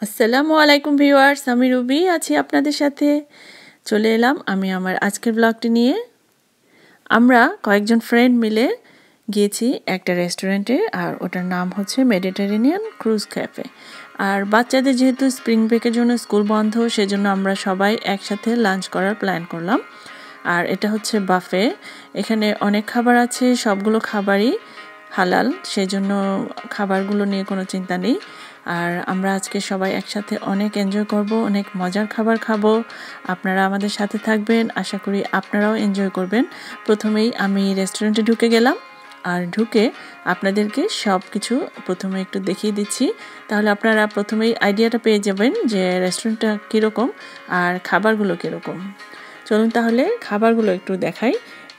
আসসালামু আলাইকুম ভিউয়ার্স, আমি রুবি আছি আপনাদের সাথে। চলে এলাম আমি আমার আজকের ব্লগটি নিয়ে। আমরা কয়েকজন ফ্রেন্ড মিলে গিয়েছি একটা রেস্টুরেন্টে, আর ওটার নাম হচ্ছে মেডিটেরেনিয়ান ক্রুজ ক্যাফে। আর বাচ্চাদের যেহেতু স্প্রিং ব্রেকের জন্য স্কুল বন্ধ, সেজন্য আমরা সবাই একসাথে লাঞ্চ করার প্ল্যান করলাম। আর এটা হচ্ছে বাফে, এখানে অনেক খাবার আছে, সবগুলো খাবারই হালাল, সেজন্য খাবারগুলো নিয়ে কোনো চিন্তা নেই। আর আমরা আজকে সবাই একসাথে অনেক এনজয় করব, অনেক মজার খাবার খাবো। আপনারা আমাদের সাথে থাকবেন, আশা করি আপনারাও এনজয় করবেন। প্রথমেই আমি রেস্টুরেন্টে ঢুকে গেলাম, আর ঢুকে আপনাদেরকে সব কিছু প্রথমে একটু দেখিয়ে দিচ্ছি, তাহলে আপনারা প্রথমেই আইডিয়াটা পেয়ে যাবেন যে রেস্টুরেন্টটা কীরকম আর খাবারগুলো কীরকম। চলুন তাহলে খাবারগুলো একটু দেখাই।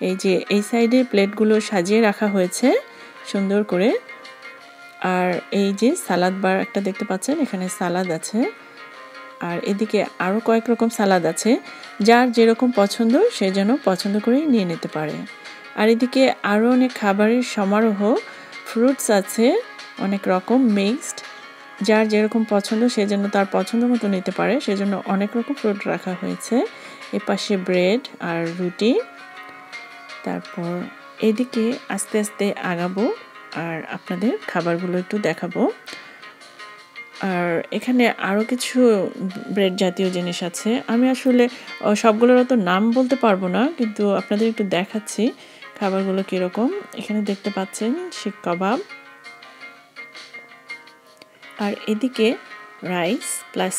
এই যে এই সাইডে প্লেটগুলো সাজিয়ে রাখা হয়েছে সুন্দর করে। আর এই যে সালাদ বার একটা দেখতে পাচ্ছেন, এখানে সালাদ আছে, আর এদিকে আরও কয়েক রকম সালাদ আছে। যার যেরকম পছন্দ সে যেন পছন্দ করেই নিয়ে নিতে পারে। আর এদিকে আরও অনেক খাবারের সমারোহ, ফ্রুটস আছে অনেক রকম মিক্সড, যার যেরকম পছন্দ সে যেন তার পছন্দ মতো নিতে পারে, সেজন্য অনেক রকম ফ্রুট রাখা হয়েছে। এপাশে ব্রেড আর রুটি। তারপর এদিকে আস্তে আস্তে আগাবো আর আপনাদের খাবারগুলো একটু দেখাবো। আর এখানে আরও কিছু ব্রেড জাতীয় জিনিস আছে, আমি আসলে সবগুলোর অত নাম বলতে পারবো না, কিন্তু আপনাদের একটু দেখাচ্ছি খাবারগুলো কীরকম। এখানে দেখতে পাচ্ছেন শিক কাবাব, আর এদিকে রাইস প্লাস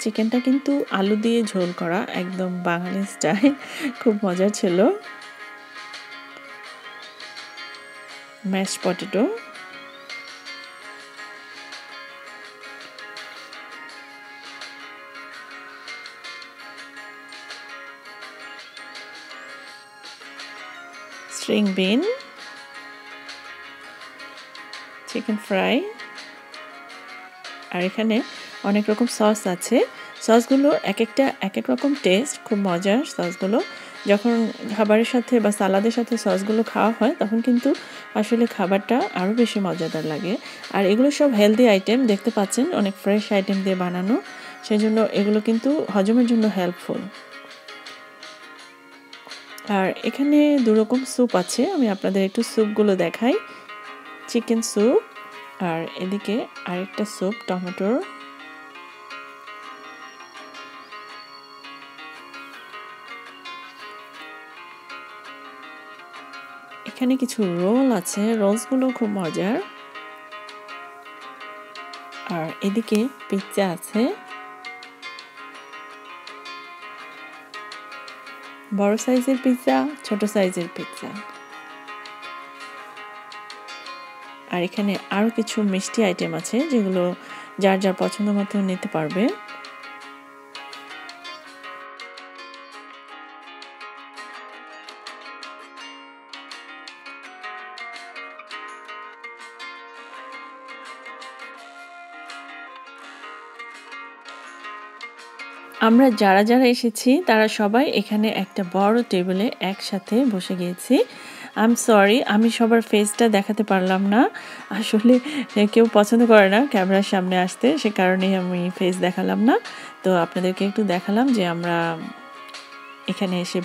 চিকেনটা কিন্তু আলু দিয়ে ঝোল করা, একদম বাঙালি স্টাইল, খুব মজার ছিল। ম্যাশ পটেটো, স্ট্রিং বিন, চিকেন ফ্রাই, আর এখানে অনেক রকম সস আছে। সসগুলো এক এক রকম টেস্ট, খুব মজার সসগুলো। যখন খাবারের সাথে বা সালাদের সাথে সসগুলো খাওয়া হয় তখন কিন্তু আসলে খাবারটা আরও বেশি মজাদার লাগে। আর এগুলো সব হেলদি আইটেম, দেখতে পাচ্ছেন অনেক ফ্রেশ আইটেম দিয়ে বানানো, সেজন্য এগুলো কিন্তু হজমের জন্য হেল্পফুল। আর এখানে দুরকম স্যুপ আছে, আমি আপনাদের একটু স্যুপগুলো দেখাই। চিকেন স্যুপ, আর এদিকে আরেকটা স্যুপ টমেটোর। এখানে কিছু রোল আছে, রোলসগুলো খুব মজার। আর এদিকে পিৎজা আছে, বড় সাইজের পিৎজা, ছোট সাইজের পিৎজা। আর এখানে আরও কিছু মিষ্টি আইটেম আছে, যেগুলো যার যার পছন্দ মতো নিতে পারবে। আমরা যারা যারা এসেছি তারা সবাই এখানে একটা বড় টেবিলে একসাথে বসে গিয়েছি। আই এম সরি, আমি সবার ফেসটা দেখাতে পারলাম না, আসলে কেউ পছন্দ করে না ক্যামেরার সামনে আসতে, সে কারণেই আমি ফেস দেখালাম না। তো আপনাদেরকে একটু দেখালাম যে আমরা এখানে এসে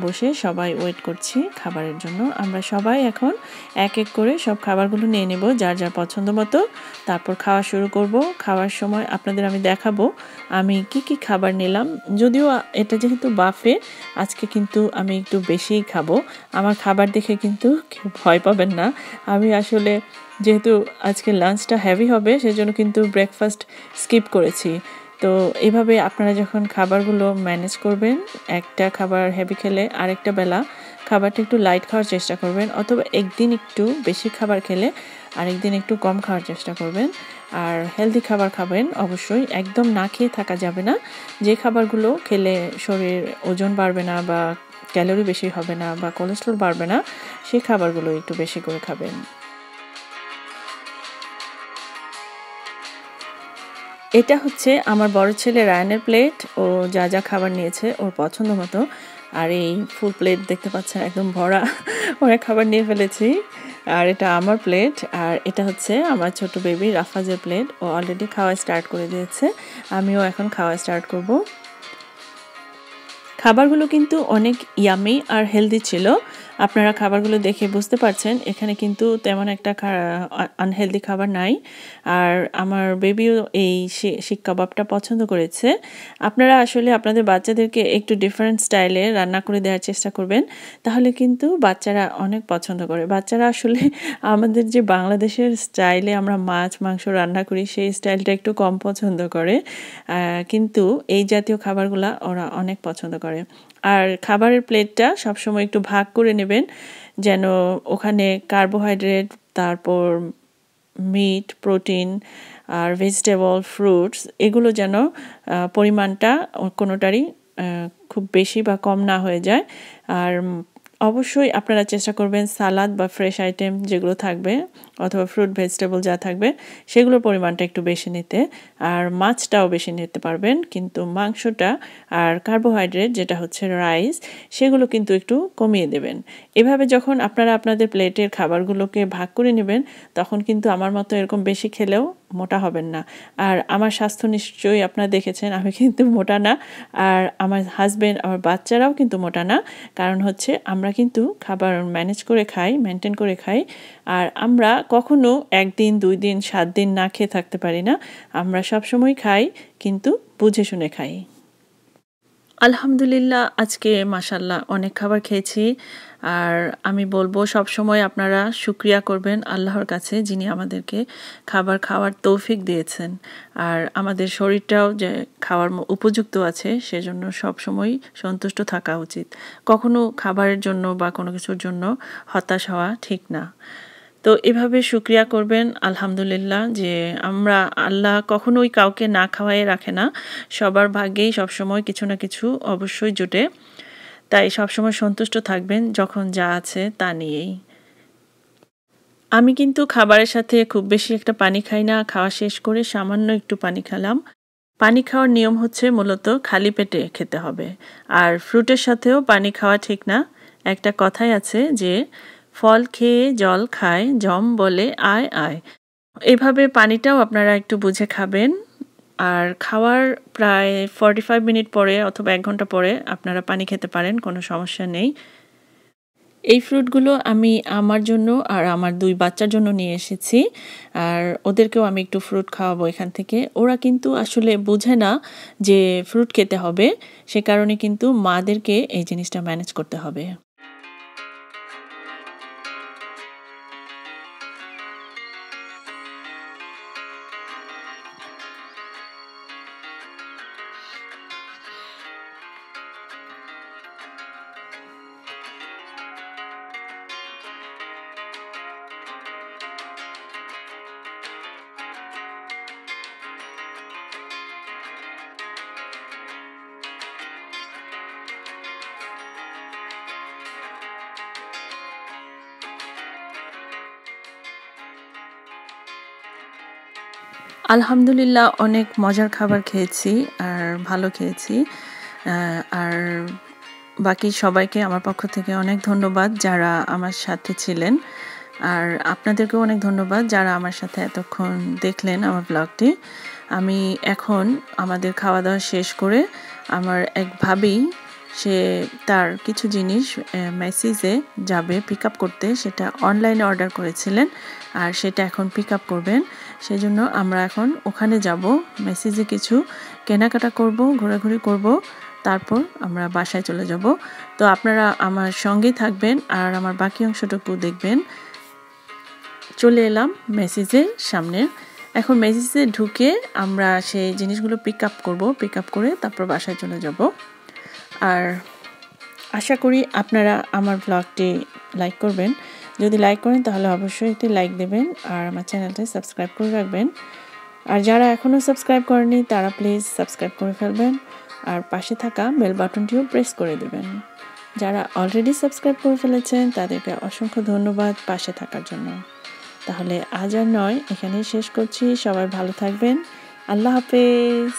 বসে সবাই ওয়েট করছি খাবারের জন্য। আমরা সবাই এখন এক এক করে সব খাবারগুলো নিয়ে নেব যার যার পছন্দ মতো, তারপর খাওয়া শুরু করব। খাওয়ার সময় আপনাদের আমি দেখাবো আমি কি খাবার নিলাম। যদিও এটা যেহেতু বাফে, আজকে কিন্তু আমি একটু বেশিই খাবো। আমার খাবার দেখে কিন্তু কেউ ভয় পাবেন না। আমি আসলে যেহেতু আজকে লাঞ্চটা হেভি হবে, সেজন্য কিন্তু ব্রেকফাস্ট স্কিপ করেছি। তো এইভাবে আপনারা যখন খাবারগুলো ম্যানেজ করবেন, একটা খাবার হেভি খেলে আরেকটা বেলা খাবারটা একটু লাইট খাওয়ার চেষ্টা করবেন, অথবা একদিন একটু বেশি খাবার খেলে আরেকদিন একটু কম খাওয়ার চেষ্টা করবেন। আর হেলদি খাবার খাবেন অবশ্যই, একদম না খেয়ে থাকা যাবে না। যে খাবারগুলো খেলে শরীর ওজন বাড়বে না, বা ক্যালোরি বেশি হবে না, বা কোলেস্ট্রল বাড়বে না, সেই খাবারগুলো একটু বেশি করে খাবেন। এটা হচ্ছে আমার বড় ছেলে রায়ানের প্লেট, ও যা যা খাবার নিয়েছে ওর পছন্দ মতো। আর এই ফুল প্লেট দেখতে পাচ্ছেন একদম ভরা অনেক খাবার নিয়ে ফেলেছি। আর এটা আমার প্লেট, আর এটা হচ্ছে আমার ছোট বেবি রাফাজের প্লেট। ও অলরেডি খাওয়া স্টার্ট করে দিয়েছে, আমিও এখন খাওয়া স্টার্ট করব। খাবারগুলো কিন্তু অনেক ইয়ামি আর হেলদি ছিল। আপনারা খাবারগুলো দেখে বুঝতে পারছেন এখানে কিন্তু তেমন একটা আনহেলদি খাবার নাই। আর আমার বেবিও এই শিক কাবাবটা পছন্দ করেছে। আপনারা আসলে আপনাদের বাচ্চাদেরকে একটু ডিফারেন্ট স্টাইলে রান্না করে দেওয়ার চেষ্টা করবেন, তাহলে কিন্তু বাচ্চারা অনেক পছন্দ করে। বাচ্চারা আসলে আমাদের যে বাংলাদেশের স্টাইলে আমরা মাছ মাংস রান্না করি সেই স্টাইলটা একটু কম পছন্দ করে, কিন্তু এই জাতীয় খাবারগুলা ওরা অনেক পছন্দ করে। আর খাবারের প্লেটটা সবসময় একটু ভাগ করে নেবেন, যেন ওখানে কার্বোহাইড্রেট, তারপর মিট, প্রোটিন আর ভেজিটেবল, ফ্রুটস এগুলো যেন পরিমাণটা কোনোটারই খুব বেশি বা কম না হয়ে যায়। আর অবশ্যই আপনারা চেষ্টা করবেন সালাদ বা ফ্রেশ আইটেম যেগুলো থাকবে অথবা ফ্রুট ভেজিটেবল যা থাকবে সেগুলোর পরিমাণটা একটু বেশি নিতে। আর মাছটাও বেশি নিতে পারবেন, কিন্তু মাংসটা আর কার্বোহাইড্রেট যেটা হচ্ছে রাইস সেগুলো কিন্তু একটু কমিয়ে দেবেন। এভাবে যখন আপনারা আপনাদের প্লেটের খাবারগুলোকে ভাগ করে নেবেন তখন কিন্তু আমার মতো এরকম বেশি খেলেও মোটা হবেন না। আর আমার স্বাস্থ্য নিশ্চয়ই আপনারা দেখেছেন, আমি কিন্তু মোটা না, আর আমার হাজবেন্ড আমার বাচ্চারাও কিন্তু মোটা না। কারণ হচ্ছে আমরা কিন্তু খাবার ম্যানেজ করে খাই, মেনটেন করে খাই। আর আমরা কখনো 1 দিন 2 দিন 7 দিন না খেয়ে থাকতে পারি না। আমরা সবসময় খাই, কিন্তু বুঝে শুনে খাই। আলহামদুলিল্লাহ আজকে মাশাল্লাহ অনেক খাবার খেয়েছি। আর আমি বলবো সব সময় আপনারা শুকরিয়া করবেন আল্লাহর কাছে, যিনি আমাদেরকে খাবার খাওয়ার তৌফিক দিয়েছেন। আর আমাদের শরীরটাও যে খাওয়ার উপযুক্ত আছে সেজন্য সব সময় সন্তুষ্ট থাকা উচিত। কখনো খাবারের জন্য বা কোনো কিছুর জন্য হতাশ হওয়া ঠিক না। তো এভাবে শুকরিয়া করবেন আলহামদুলিল্লাহ, যে আমরা আল্লাহ কখনোই কাউকে না খাওয়াই রাখে না। সবার ভাগ্যেই সবসময় কিছু না কিছু অবশ্যই জোটে। তাই সবসময় সন্তুষ্ট থাকবেন যখন যা আছে তা নিয়েই। আমি কিন্তু খাবারের সাথে খুব বেশি একটা পানি খাই না। খাওয়া শেষ করে সামান্য একটু পানি খেলাম। পানি খাওয়ার নিয়ম হচ্ছে মূলত খালি পেটে খেতে হবে। আর ফ্রুটের সাথেও পানি খাওয়া ঠিক না। একটা কথাই আছে যে ফল খেয়ে জল খায়, জম বলে আয় আয়। এভাবে পানিটাও আপনারা একটু বুঝে খাবেন। আর খাওয়ার প্রায় 45 মিনিট পরে অথবা 1 ঘন্টা পরে আপনারা পানি খেতে পারেন, কোনো সমস্যা নেই। এই ফ্রুটগুলো আমি আমার জন্য আর আমার 2 বাচ্চার জন্য নিয়ে এসেছি। আর ওদেরকেও আমি একটু ফ্রুট খাওয়াবো এখান থেকে। ওরা কিন্তু আসলে বোঝে না যে ফ্রুট খেতে হবে, সে কারণে কিন্তু মাদেরকে এই জিনিসটা ম্যানেজ করতে হবে। আলহামদুলিল্লাহ অনেক মজার খাবার খেয়েছি আর ভালো খেয়েছি। আর বাকি সবাইকে আমার পক্ষ থেকে অনেক ধন্যবাদ যারা আমার সাথে ছিলেন। আর আপনাদেরকেও অনেক ধন্যবাদ যারা আমার সাথে এতক্ষণ দেখলেন আমার ব্লগটি। আমি এখন আমাদের খাওয়া দাওয়া শেষ করে আমার এক ভাবি, সে তার কিছু জিনিস মেসেজে যাবে পিক আপ করতে, সেটা অনলাইনে অর্ডার করেছিলেন আর সেটা এখন পিক আপ করবেন। সেজন্য আমরা এখন ওখানে যাব, মেসেজে কিছু কেনাকাটা করব, ঘোরাঘুরি করব, তারপর আমরা বাসায় চলে যাব। তো আপনারা আমার সঙ্গেই থাকবেন আর আমার বাকি অংশটুকু দেখবেন। চলে এলাম মেসেজের সামনে। এখন মেসেজে ঢুকে আমরা সেই জিনিসগুলো পিক আপ করব, পিক আপ করে তারপর বাসায় চলে যাব। আর আশা করি আপনারা আমার ব্লগটি লাইক করবেন। যদি লাইক করেন তাহলে অবশ্যই একটি লাইক দেবেন আর আমার চ্যানেলটি সাবস্ক্রাইব করে রাখবেন। আর যারা এখনও সাবস্ক্রাইব করেনি তারা প্লিজ সাবস্ক্রাইব করে ফেলবেন আর পাশে থাকা বেল বাটনটিও প্রেস করে দেবেন। যারা অলরেডি সাবস্ক্রাইব করে ফেলেছেন তাদেরকে অসংখ্য ধন্যবাদ পাশে থাকার জন্য। তাহলে আজ আর নয়, এখানেই শেষ করছি। সবাই ভালো থাকবেন। আল্লাহ হাফেজ।